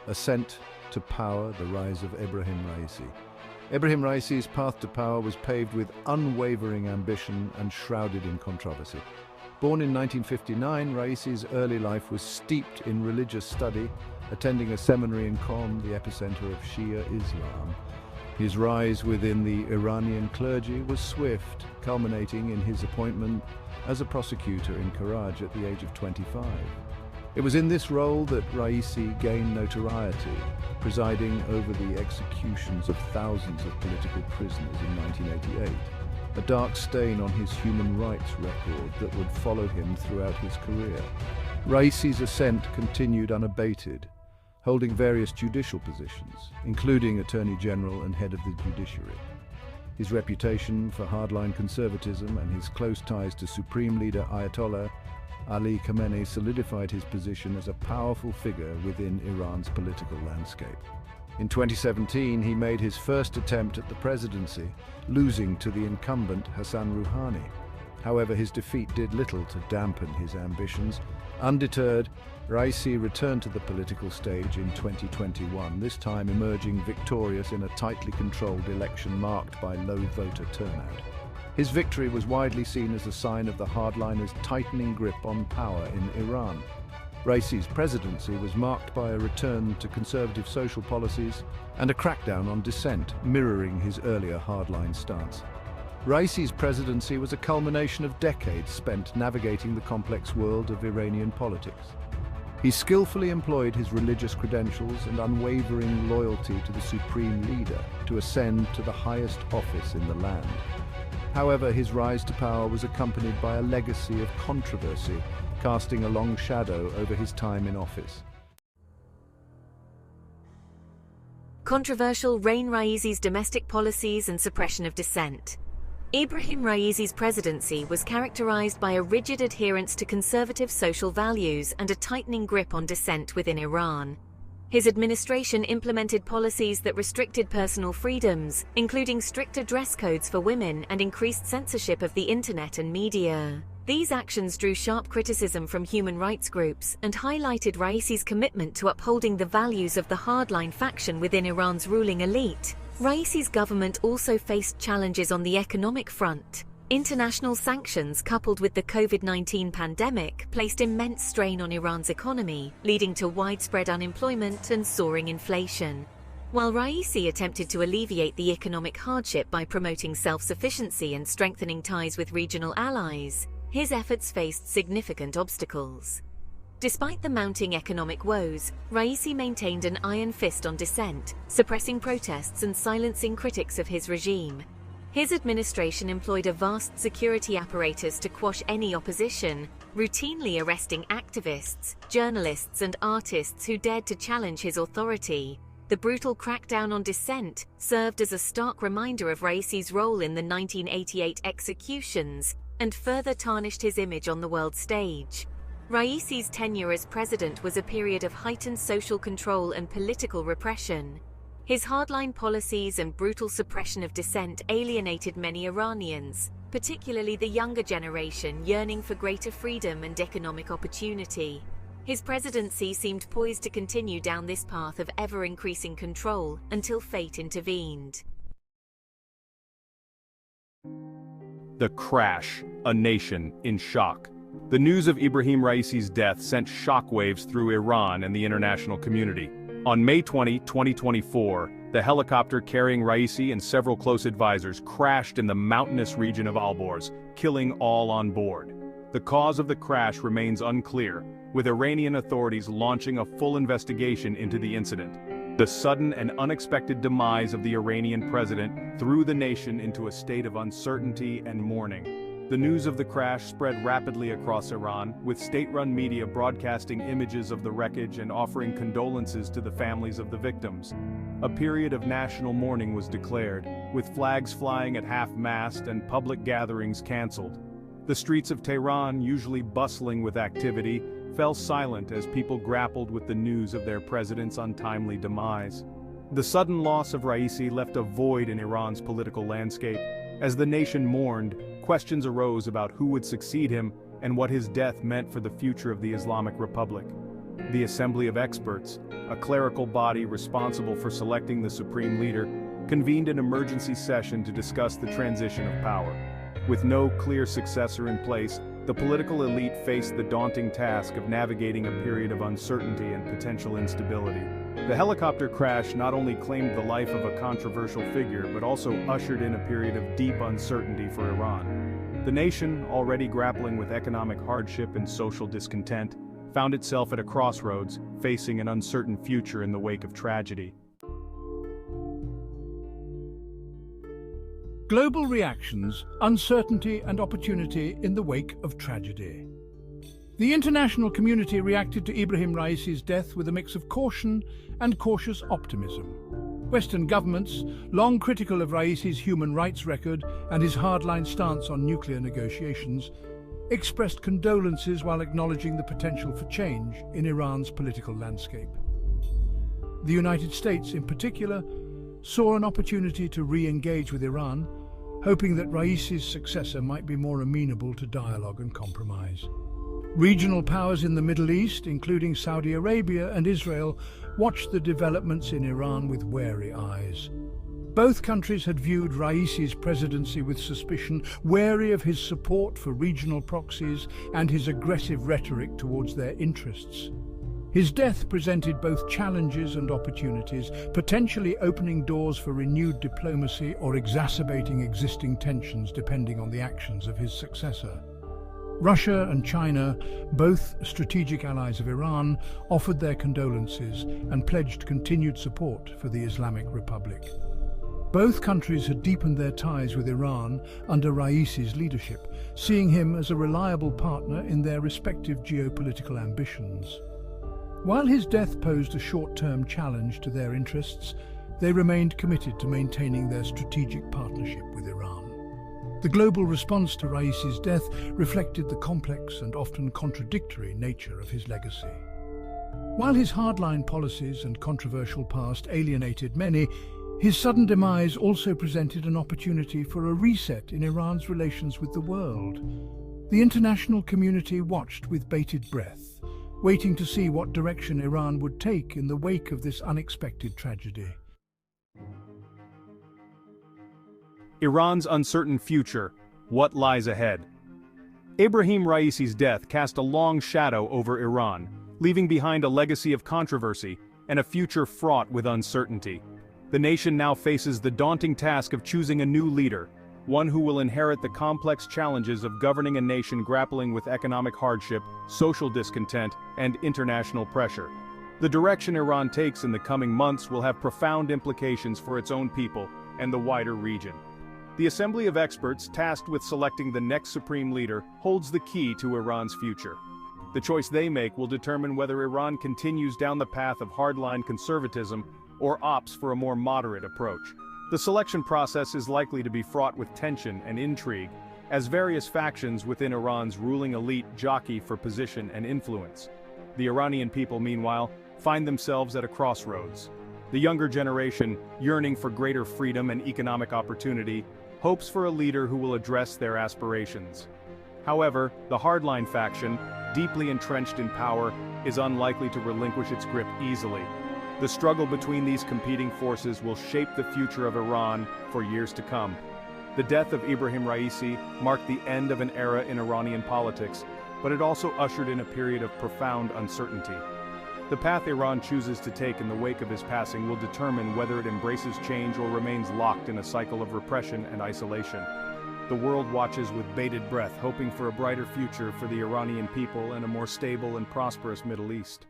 Ascent to Power, the Rise of Ebrahim Raisi. Ebrahim Raisi's path to power was paved with unwavering ambition and shrouded in controversy. Born in 1959, Raisi's early life was steeped in religious study, attending a seminary in Qom, the epicenter of Shia Islam. His rise within the Iranian clergy was swift, culminating in his appointment as a prosecutor in Karaj at the age of 25. It was in this role that Raisi gained notoriety, presiding over the executions of thousands of political prisoners in 1988, a dark stain on his human rights record that would follow him throughout his career. Raisi's ascent continued unabated, holding various judicial positions, including Attorney General and head of the judiciary. His reputation for hardline conservatism and his close ties to Supreme Leader Ayatollah Ali Khamenei solidified his position as a powerful figure within Iran's political landscape. In 2017, he made his first attempt at the presidency, losing to the incumbent Hassan Rouhani. However, his defeat did little to dampen his ambitions. Undeterred, Raisi returned to the political stage in 2021, this time emerging victorious in a tightly controlled election marked by low voter turnout. His victory was widely seen as a sign of the hardliners' tightening grip on power in Iran. Raisi's presidency was marked by a return to conservative social policies and a crackdown on dissent, mirroring his earlier hardline stance. Raisi's presidency was a culmination of decades spent navigating the complex world of Iranian politics. He skillfully employed his religious credentials and unwavering loyalty to the supreme leader to ascend to the highest office in the land. However, his rise to power was accompanied by a legacy of controversy, casting a long shadow over his time in office. Controversial reign Raisi's domestic policies and suppression of dissent. Ebrahim Raisi's presidency was characterized by a rigid adherence to conservative social values and a tightening grip on dissent within Iran. His administration implemented policies that restricted personal freedoms, including stricter dress codes for women and increased censorship of the internet and media. These actions drew sharp criticism from human rights groups and highlighted Raisi's commitment to upholding the values of the hardline faction within Iran's ruling elite. Raisi's government also faced challenges on the economic front. International sanctions coupled with the COVID-19 pandemic placed immense strain on Iran's economy, leading to widespread unemployment and soaring inflation. While Raisi attempted to alleviate the economic hardship by promoting self-sufficiency and strengthening ties with regional allies, his efforts faced significant obstacles. Despite the mounting economic woes, Raisi maintained an iron fist on dissent, suppressing protests and silencing critics of his regime. His administration employed a vast security apparatus to quash any opposition, routinely arresting activists, journalists, and artists who dared to challenge his authority. The brutal crackdown on dissent served as a stark reminder of Raisi's role in the 1988 executions and further tarnished his image on the world stage. Raisi's tenure as president was a period of heightened social control and political repression. His hardline policies and brutal suppression of dissent alienated many Iranians, particularly the younger generation yearning for greater freedom and economic opportunity. His presidency seemed poised to continue down this path of ever-increasing control until fate intervened. The crash, a nation in shock. The news of Ebrahim Raisi's death sent shockwaves through Iran and the international community. On May 20, 2024, the helicopter carrying Raisi and several close advisors crashed in the mountainous region of Alborz, killing all on board. The cause of the crash remains unclear, with Iranian authorities launching a full investigation into the incident. The sudden and unexpected demise of the Iranian president threw the nation into a state of uncertainty and mourning. The news of the crash spread rapidly across Iran, with state-run media broadcasting images of the wreckage and offering condolences to the families of the victims. A period of national mourning was declared, with flags flying at half-mast and public gatherings cancelled. The streets of Tehran, usually bustling with activity, fell silent as people grappled with the news of their president's untimely demise. The sudden loss of Raisi left a void in Iran's political landscape. As the nation mourned, questions arose about who would succeed him and what his death meant for the future of the Islamic Republic. The Assembly of Experts, a clerical body responsible for selecting the supreme leader, convened an emergency session to discuss the transition of power. With no clear successor in place, the political elite faced the daunting task of navigating a period of uncertainty and potential instability. The helicopter crash not only claimed the life of a controversial figure but also ushered in a period of deep uncertainty for Iran. The nation, already grappling with economic hardship and social discontent, found itself at a crossroads, facing an uncertain future in the wake of tragedy. Global reactions, uncertainty and opportunity in the wake of tragedy. The international community reacted to Ebrahim Raisi's death with a mix of caution and cautious optimism. Western governments, long critical of Raisi's human rights record and his hardline stance on nuclear negotiations, expressed condolences while acknowledging the potential for change in Iran's political landscape. The United States, in particular, saw an opportunity to re-engage with Iran, hoping that Raisi's successor might be more amenable to dialogue and compromise. Regional powers in the Middle East, including Saudi Arabia and Israel, watched the developments in Iran with wary eyes. Both countries had viewed Raisi's presidency with suspicion, wary of his support for regional proxies and his aggressive rhetoric towards their interests. His death presented both challenges and opportunities, potentially opening doors for renewed diplomacy or exacerbating existing tensions depending on the actions of his successor. Russia and China, both strategic allies of Iran, offered their condolences and pledged continued support for the Islamic Republic. Both countries had deepened their ties with Iran under Raisi's leadership, seeing him as a reliable partner in their respective geopolitical ambitions. While his death posed a short-term challenge to their interests, they remained committed to maintaining their strategic partnership with Iran. The global response to Raisi's death reflected the complex and often contradictory nature of his legacy. While his hardline policies and controversial past alienated many, his sudden demise also presented an opportunity for a reset in Iran's relations with the world. The international community watched with bated breath, waiting to see what direction Iran would take in the wake of this unexpected tragedy. Iran's uncertain future, what lies ahead? Ebrahim Raisi's death cast a long shadow over Iran, leaving behind a legacy of controversy and a future fraught with uncertainty. The nation now faces the daunting task of choosing a new leader, one who will inherit the complex challenges of governing a nation grappling with economic hardship, social discontent, and international pressure. The direction Iran takes in the coming months will have profound implications for its own people and the wider region. The Assembly of Experts, tasked with selecting the next supreme leader, holds the key to Iran's future. The choice they make will determine whether Iran continues down the path of hardline conservatism or opts for a more moderate approach. The selection process is likely to be fraught with tension and intrigue, as various factions within Iran's ruling elite jockey for position and influence. The Iranian people, meanwhile, find themselves at a crossroads. The younger generation, yearning for greater freedom and economic opportunity, hopes for a leader who will address their aspirations. However, the hardline faction, deeply entrenched in power, is unlikely to relinquish its grip easily. The struggle between these competing forces will shape the future of Iran for years to come. The death of Ebrahim Raisi marked the end of an era in Iranian politics, but it also ushered in a period of profound uncertainty. The path Iran chooses to take in the wake of his passing will determine whether it embraces change or remains locked in a cycle of repression and isolation. The world watches with bated breath, hoping for a brighter future for the Iranian people and a more stable and prosperous Middle East.